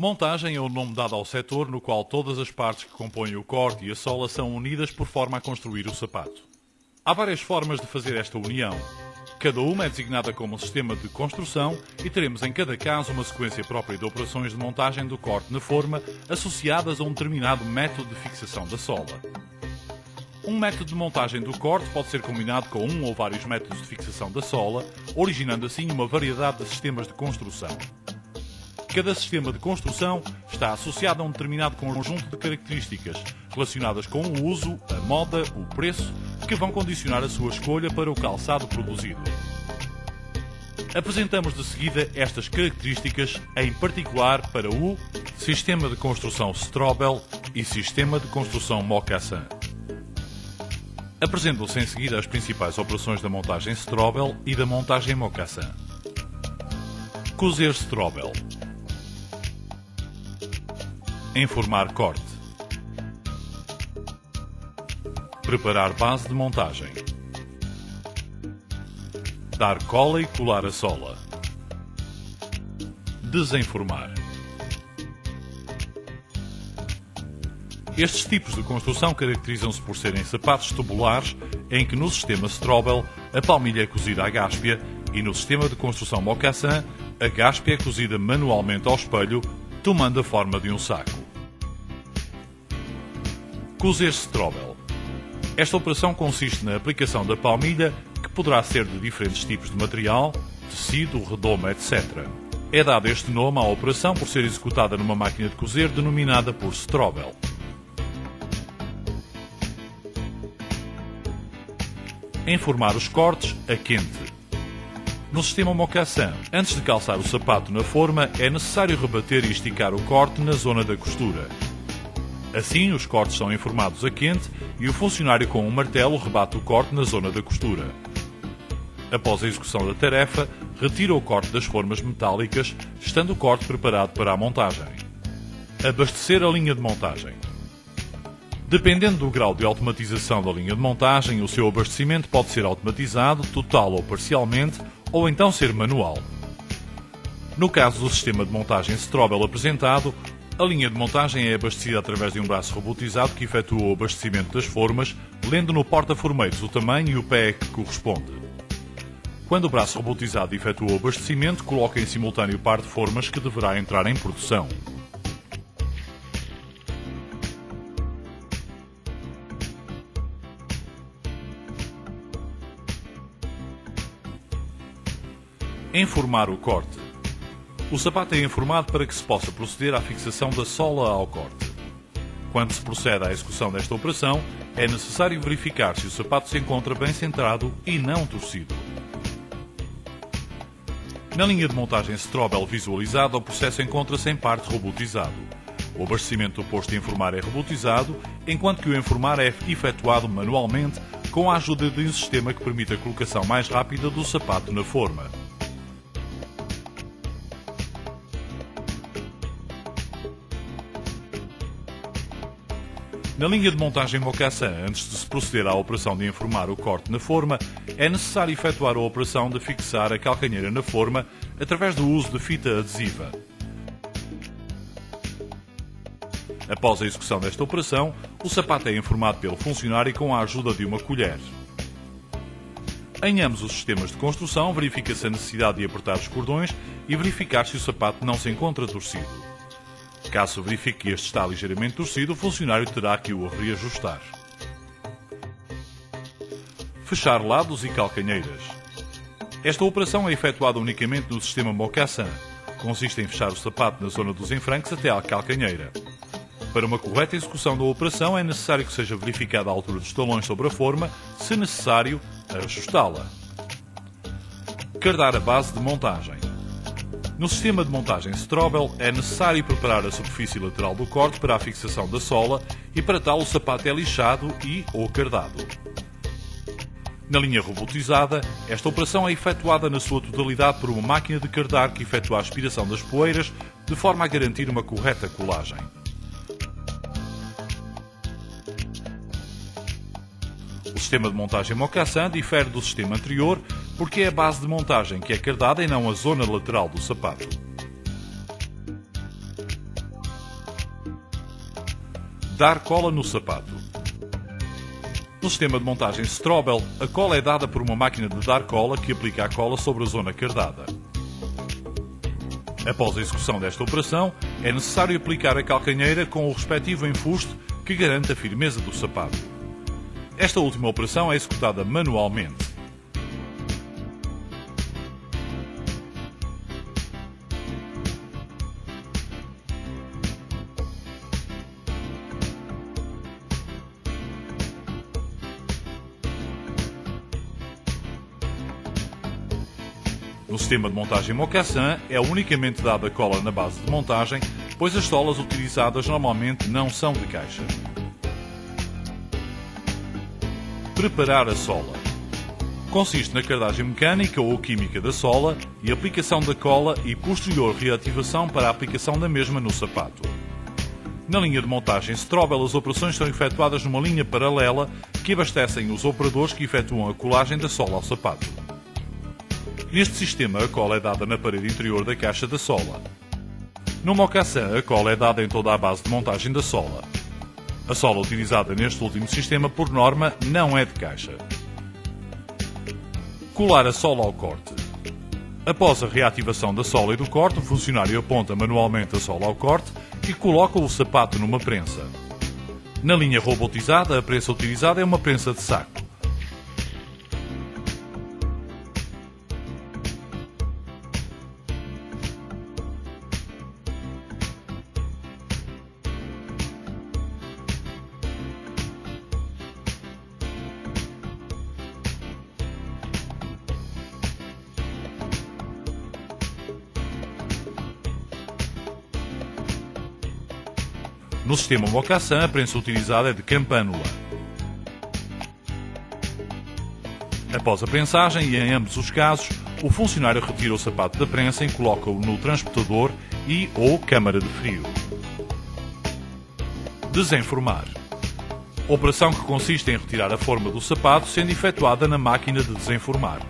Montagem é o nome dado ao setor no qual todas as partes que compõem o corte e a sola são unidas por forma a construir o sapato. Há várias formas de fazer esta união. Cada uma é designada como um sistema de construção e teremos em cada caso uma sequência própria de operações de montagem do corte na forma associadas a um determinado método de fixação da sola. Um método de montagem do corte pode ser combinado com um ou vários métodos de fixação da sola, originando assim uma variedade de sistemas de construção. Cada sistema de construção está associado a um determinado conjunto de características relacionadas com o uso, a moda, o preço, que vão condicionar a sua escolha para o calçado produzido. Apresentamos de seguida estas características, em particular para o sistema de construção Strobel e sistema de construção Mocassin. Apresentam-se em seguida as principais operações da montagem Strobel e da montagem Mocassin. Cozer Strobel. Informar corte. Preparar base de montagem. Dar cola e colar a sola. Desenformar. Estes tipos de construção caracterizam-se por serem sapatos tubulares em que no sistema Strobel a palmilha é cozida à gáspia e no sistema de construção Mocassin a gáspia é cozida manualmente ao espelho, tomando a forma de um saco. Cozer Strobel. Esta operação consiste na aplicação da palmilha, que poderá ser de diferentes tipos de material, tecido, redoma, etc. É dado este nome à operação por ser executada numa máquina de cozer denominada por Strobel. Informar os cortes a quente. No sistema Mocassin, antes de calçar o sapato na forma, é necessário rebater e esticar o corte na zona da costura. Assim, os cortes são informados a quente e o funcionário com um martelo rebate o corte na zona da costura. Após a execução da tarefa, retira o corte das formas metálicas, estando o corte preparado para a montagem. Abastecer a linha de montagem. Dependendo do grau de automatização da linha de montagem, o seu abastecimento pode ser automatizado, total ou parcialmente, ou então ser manual. No caso do sistema de montagem Strobel apresentado, a linha de montagem é abastecida através de um braço robotizado que efetua o abastecimento das formas, lendo no porta-formeiros o tamanho e o pé que corresponde. Quando o braço robotizado efetua o abastecimento, coloca em simultâneo o par de formas que deverá entrar em produção. Informar o corte. O sapato é informado para que se possa proceder à fixação da sola ao corte. Quando se procede à execução desta operação, é necessário verificar se o sapato se encontra bem centrado e não torcido. Na linha de montagem Strobel visualizada, o processo encontra-se em parte robotizado. O abastecimento do posto de informar é robotizado, enquanto que o informar é efetuado manualmente com a ajuda de um sistema que permite a colocação mais rápida do sapato na forma. Na linha de montagem Mocassin, antes de se proceder à operação de informar o corte na forma, é necessário efetuar a operação de fixar a calcanheira na forma através do uso de fita adesiva. Após a execução desta operação, o sapato é informado pelo funcionário com a ajuda de uma colher. Em ambos os sistemas de construção, verifica-se a necessidade de apertar os cordões e verificar se o sapato não se encontra torcido. Caso verifique que este está ligeiramente torcido, o funcionário terá que o reajustar. Fechar lados e calcanheiras. Esta operação é efetuada unicamente no sistema Mocassin. Consiste em fechar o sapato na zona dos enfranques até à calcanheira. Para uma correta execução da operação, é necessário que seja verificada a altura dos talões sobre a forma, se necessário, ajustá-la. Cardar a base de montagem. No sistema de montagem Strobel, é necessário preparar a superfície lateral do corte para a fixação da sola e para tal o sapato é lixado ou cardado. Na linha robotizada, esta operação é efetuada na sua totalidade por uma máquina de cardar que efetua a aspiração das poeiras de forma a garantir uma correta colagem. O sistema de montagem Mocassin difere do sistema anterior porque é a base de montagem que é cardada e não a zona lateral do sapato. Dar cola no sapato. No sistema de montagem Strobel, a cola é dada por uma máquina de dar cola que aplica a cola sobre a zona cardada. Após a execução desta operação, é necessário aplicar a calcanheira com o respectivo enfuste que garante a firmeza do sapato. Esta última operação é executada manualmente. No sistema de montagem Mocassin é unicamente dada cola na base de montagem, pois as solas utilizadas normalmente não são de caixa. Preparar a sola. Consiste na cardagem mecânica ou química da sola e aplicação da cola e posterior reativação para a aplicação da mesma no sapato. Na linha de montagem Strobel, as operações são efetuadas numa linha paralela que abastecem os operadores que efetuam a colagem da sola ao sapato. Neste sistema, a cola é dada na parede interior da caixa da sola. No Mocassin, a cola é dada em toda a base de montagem da sola. A sola utilizada neste último sistema, por norma, não é de caixa. Colar a sola ao corte. Após a reativação da sola e do corte, o funcionário aponta manualmente a sola ao corte e coloca o sapato numa prensa. Na linha robotizada, a prensa utilizada é uma prensa de saco. No sistema Mocassin, a prensa utilizada é de campânula. Após a prensagem, e em ambos os casos, o funcionário retira o sapato da prensa e coloca-o no transportador ou câmara de frio. Desenformar. Operação que consiste em retirar a forma do sapato, sendo efetuada na máquina de desenformar.